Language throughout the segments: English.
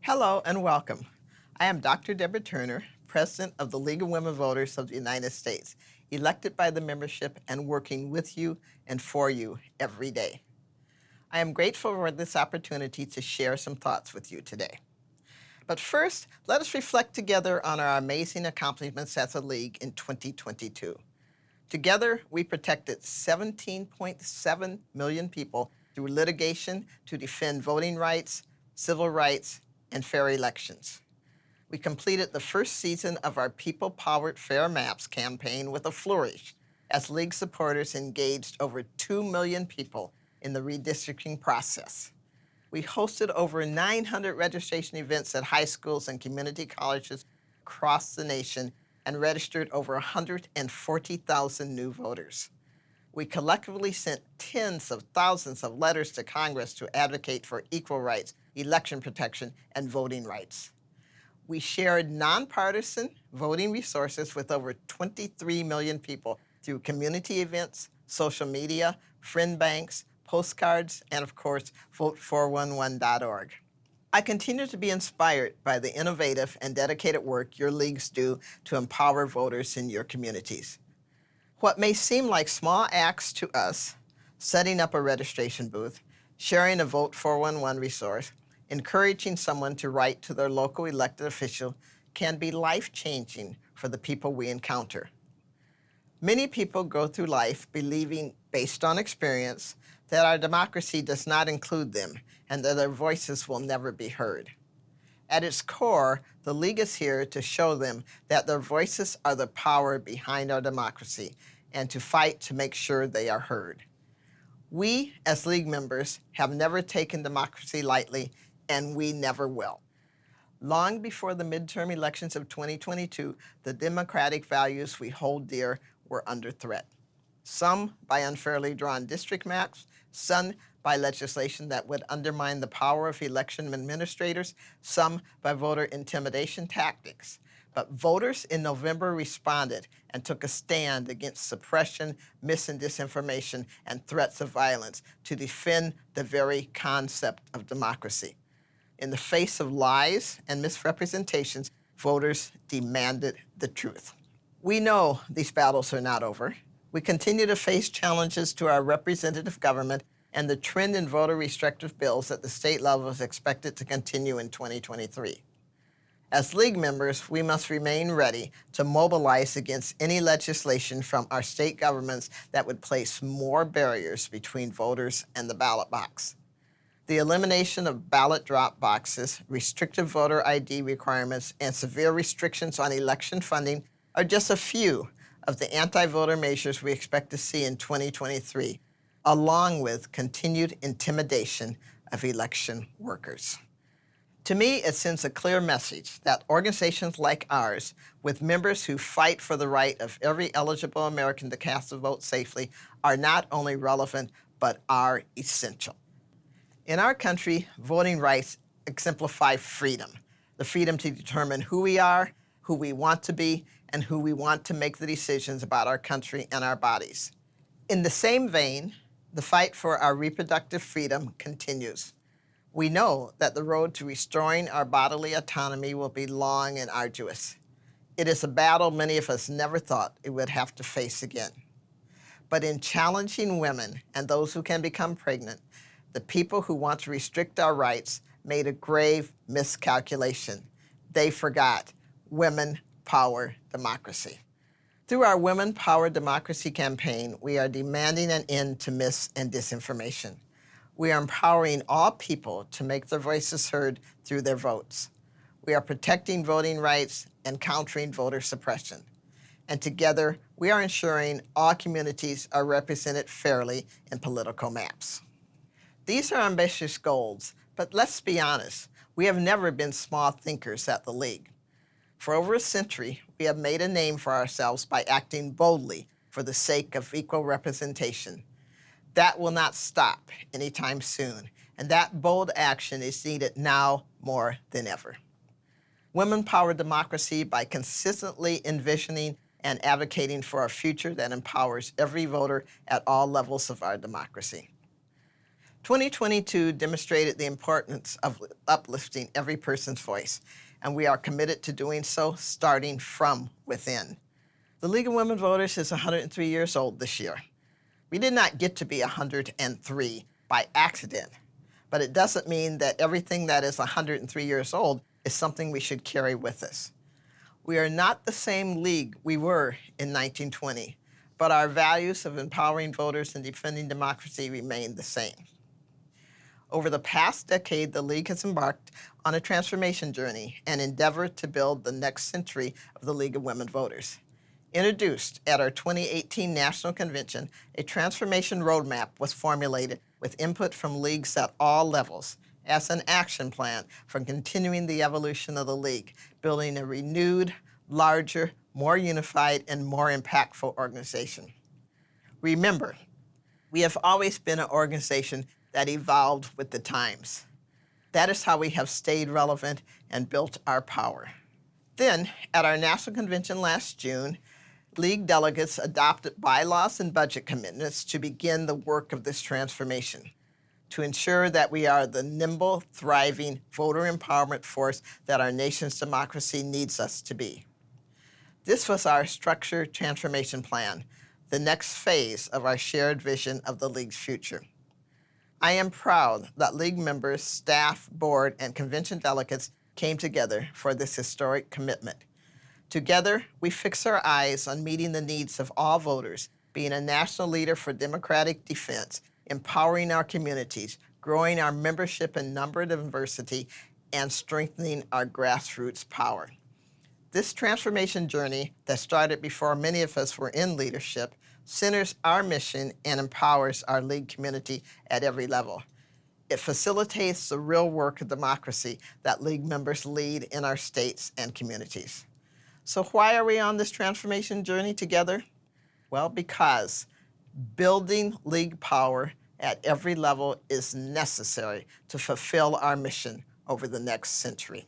Hello and welcome. I am Dr. Deborah Turner, President of the League of Women Voters of the United States, elected by the membership and working with you and for you every day. I am grateful for this opportunity to share some thoughts with you today. But first, let us reflect together on our amazing accomplishments as a league in 2022. Together, we protected 17.7 million people through litigation to defend voting rights, civil rights, and fair elections. We completed the first season of our People-Powered Fair Maps campaign with a flourish, as League supporters engaged over 2 million people in the redistricting process. We hosted over 900 registration events at high schools and community colleges across the nation and registered over 140,000 new voters. We collectively sent tens of thousands of letters to Congress to advocate for equal rights, election protection, and voting rights. We shared nonpartisan voting resources with over 23 million people through community events, social media, friend banks, postcards, and of course, vote411.org. I continue to be inspired by the innovative and dedicated work your leagues do to empower voters in your communities. What may seem like small acts to us, setting up a registration booth, sharing a Vote 411 resource, encouraging someone to write to their local elected official, can be life-changing for the people we encounter. Many people go through life believing, based on experience, that our democracy does not include them and that their voices will never be heard. At its core, the League is here to show them that their voices are the power behind our democracy and to fight to make sure they are heard. We, as League members, have never taken democracy lightly, and we never will. Long before the midterm elections of 2022, the democratic values we hold dear were under threat. Some by unfairly drawn district maps, some by legislation that would undermine the power of election administrators, some by voter intimidation tactics. But voters in November responded and took a stand against suppression, mis and disinformation, and threats of violence to defend the very concept of democracy. In the face of lies and misrepresentations, voters demanded the truth. We know these battles are not over. We continue to face challenges to our representative government, and the trend in voter restrictive bills at the state level is expected to continue in 2023. As League members, we must remain ready to mobilize against any legislation from our state governments that would place more barriers between voters and the ballot box. The elimination of ballot drop boxes, restrictive voter ID requirements, and severe restrictions on election funding are just a few of the anti-voter measures we expect to see in 2023, along with continued intimidation of election workers. To me, it sends a clear message that organizations like ours, with members who fight for the right of every eligible American to cast a vote safely, are not only relevant, but are essential. In our country, voting rights exemplify freedom, the freedom to determine who we are, who we want to be, and who we want to make the decisions about our country and our bodies. In the same vein, the fight for our reproductive freedom continues. We know that the road to restoring our bodily autonomy will be long and arduous. It is a battle many of us never thought it would have to face again. But in challenging women and those who can become pregnant, the people who want to restrict our rights made a grave miscalculation. They forgot women power democracy. Through our Women Power Democracy campaign, we are demanding an end to mis and disinformation. We are empowering all people to make their voices heard through their votes. We are protecting voting rights and countering voter suppression. And together, we are ensuring all communities are represented fairly in political maps. These are ambitious goals, but let's be honest, we have never been small thinkers at the League. For over a century, we have made a name for ourselves by acting boldly for the sake of equal representation. That will not stop anytime soon, and that bold action is needed now more than ever. Women power democracy by consistently envisioning and advocating for a future that empowers every voter at all levels of our democracy. 2022 demonstrated the importance of uplifting every person's voice, and we are committed to doing so starting from within. The League of Women Voters is 103 years old this year. We did not get to be 103 by accident, but it doesn't mean that everything that is 103 years old is something we should carry with us. We are not the same league we were in 1920, but our values of empowering voters and defending democracy remain the same. Over the past decade, the League has embarked on a transformation journey and endeavored to build the next century of the League of Women Voters. Introduced at our 2018 National Convention, a transformation roadmap was formulated with input from leagues at all levels as an action plan for continuing the evolution of the League, building a renewed, larger, more unified, and more impactful organization. Remember, we have always been an organization that evolved with the times. That is how we have stayed relevant and built our power. Then, at our National Convention last June, League delegates adopted bylaws and budget commitments to begin the work of this transformation, to ensure that we are the nimble, thriving voter empowerment force that our nation's democracy needs us to be. This was our structured transformation plan, the next phase of our shared vision of the League's future. I am proud that League members, staff, board, and convention delegates came together for this historic commitment. Together, we fix our eyes on meeting the needs of all voters, being a national leader for democratic defense, empowering our communities, growing our membership and number and diversity, and strengthening our grassroots power. This transformation journey that started before many of us were in leadership centers our mission and empowers our League community at every level. It facilitates the real work of democracy that League members lead in our states and communities. So why are we on this transformation journey together? Well, because building League power at every level is necessary to fulfill our mission over the next century.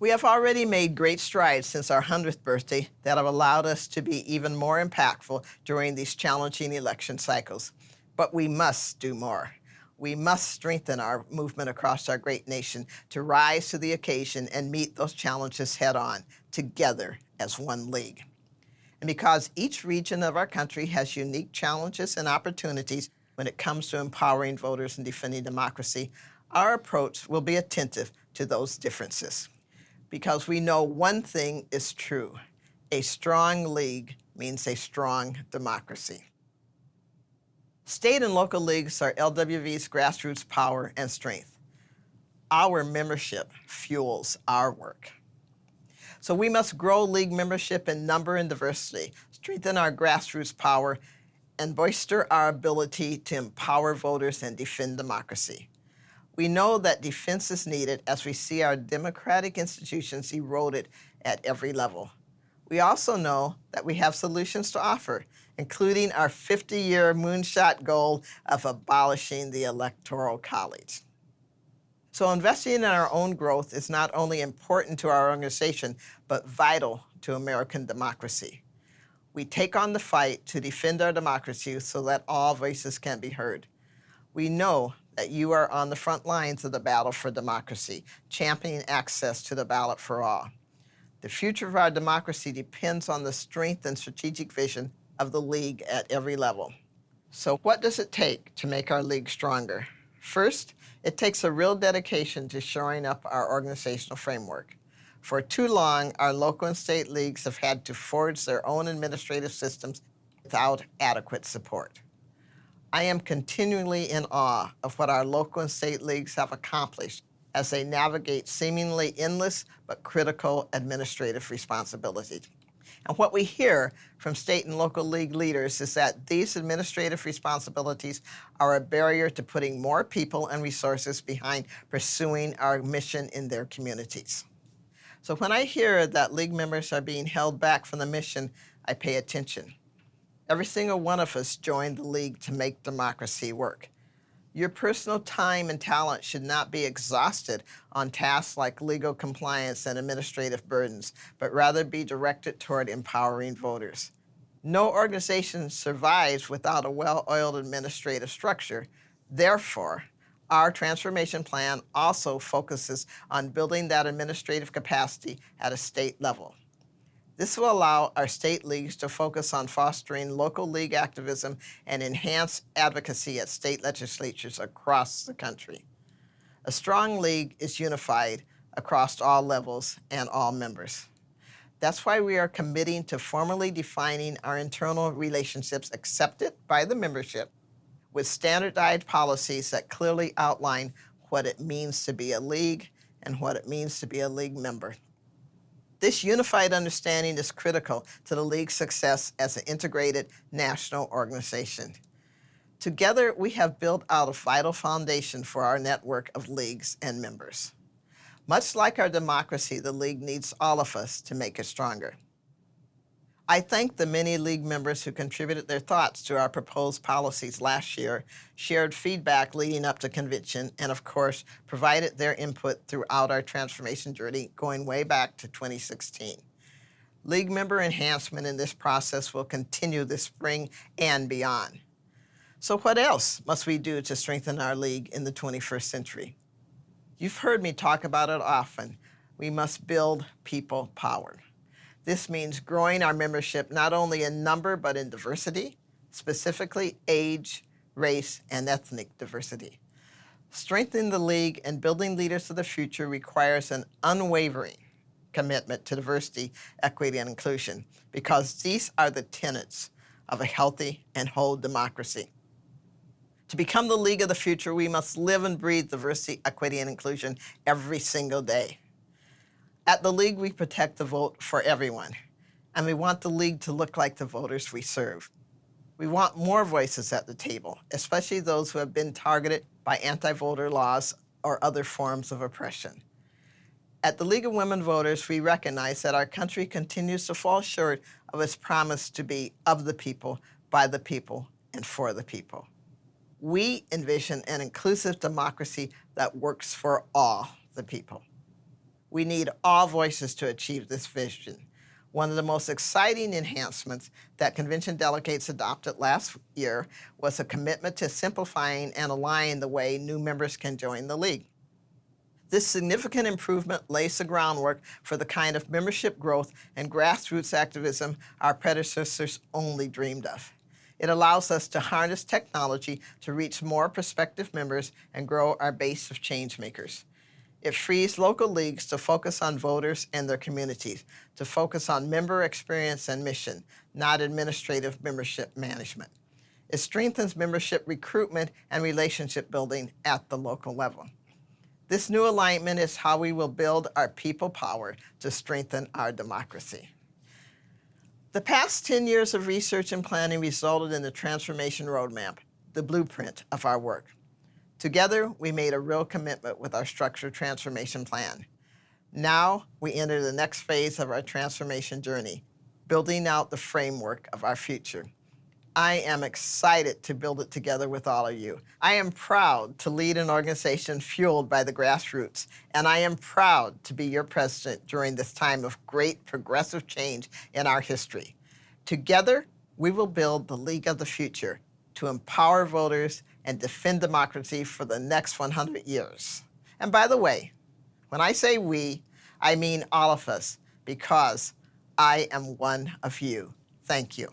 We have already made great strides since our 100th birthday that have allowed us to be even more impactful during these challenging election cycles. But we must do more. We must strengthen our movement across our great nation to rise to the occasion and meet those challenges head on, together as one League. And because each region of our country has unique challenges and opportunities when it comes to empowering voters and defending democracy, our approach will be attentive to those differences. Because we know one thing is true: a strong League means a strong democracy. State and local leagues are LWV's grassroots power and strength. Our membership fuels our work. So we must grow League membership in number and diversity, strengthen our grassroots power, and bolster our ability to empower voters and defend democracy. We know that defense is needed as we see our democratic institutions eroded at every level. We also know that we have solutions to offer, including our 50-year moonshot goal of abolishing the Electoral College. So investing in our own growth is not only important to our organization, but vital to American democracy. We take on the fight to defend our democracy so that all voices can be heard. We know that you are on the front lines of the battle for democracy, championing access to the ballot for all. The future of our democracy depends on the strength and strategic vision of the League at every level. So what does it take to make our League stronger? First, it takes a real dedication to shoring up our organizational framework. For too long, our local and state leagues have had to forge their own administrative systems without adequate support. I am continually in awe of what our local and state leagues have accomplished as they navigate seemingly endless but critical administrative responsibilities. And what we hear from state and local league leaders is that these administrative responsibilities are a barrier to putting more people and resources behind pursuing our mission in their communities. So when I hear that League members are being held back from the mission, I pay attention. Every single one of us joined the League to make democracy work. Your personal time and talent should not be exhausted on tasks like legal compliance and administrative burdens, but rather be directed toward empowering voters. No organization survives without a well-oiled administrative structure. Therefore, our transformation plan also focuses on building that administrative capacity at a state level. This will allow our state leagues to focus on fostering local league activism and enhance advocacy at state legislatures across the country. A strong league is unified across all levels and all members. That's why we are committing to formally defining our internal relationships accepted by the membership with standardized policies that clearly outline what it means to be a league and what it means to be a league member. This unified understanding is critical to the league's success as an integrated national organization. Together, we have built out a vital foundation for our network of leagues and members. Much like our democracy, the league needs all of us to make it stronger. I thank the many league members who contributed their thoughts to our proposed policies last year, shared feedback leading up to convention, and of course, provided their input throughout our transformation journey going way back to 2016. League member enhancement in this process will continue this spring and beyond. So what else must we do to strengthen our league in the 21st century? You've heard me talk about it often. We must build people power. This means growing our membership not only in number but in diversity, specifically age, race, and ethnic diversity. Strengthening the league and building leaders of the future requires an unwavering commitment to diversity, equity, and inclusion, because these are the tenets of a healthy and whole democracy. To become the league of the future, we must live and breathe diversity, equity, and inclusion every single day. At the league, we protect the vote for everyone, and we want the league to look like the voters we serve. We want more voices at the table, especially those who have been targeted by anti-voter laws or other forms of oppression. At the League of Women Voters, we recognize that our country continues to fall short of its promise to be of the people, by the people, and for the people. We envision an inclusive democracy that works for all the people. We need all voices to achieve this vision. One of the most exciting enhancements that convention delegates adopted last year was a commitment to simplifying and aligning the way new members can join the league. This significant improvement lays the groundwork for the kind of membership growth and grassroots activism our predecessors only dreamed of. It allows us to harness technology to reach more prospective members and grow our base of change makers. It frees local leagues to focus on voters and their communities, to focus on member experience and mission, not administrative membership management. It strengthens membership recruitment and relationship building at the local level. This new alignment is how we will build our people power to strengthen our democracy. The past 10 years of research and planning resulted in the transformation roadmap, the blueprint of our work. Together, we made a real commitment with our structured transformation plan. Now, we enter the next phase of our transformation journey, building out the framework of our future. I am excited to build it together with all of you. I am proud to lead an organization fueled by the grassroots, and I am proud to be your president during this time of great progressive change in our history. Together, we will build the League of the Future to empower voters and defend democracy for the next 100 years. And by the way, when I say we, I mean all of us, because I am one of you. Thank you.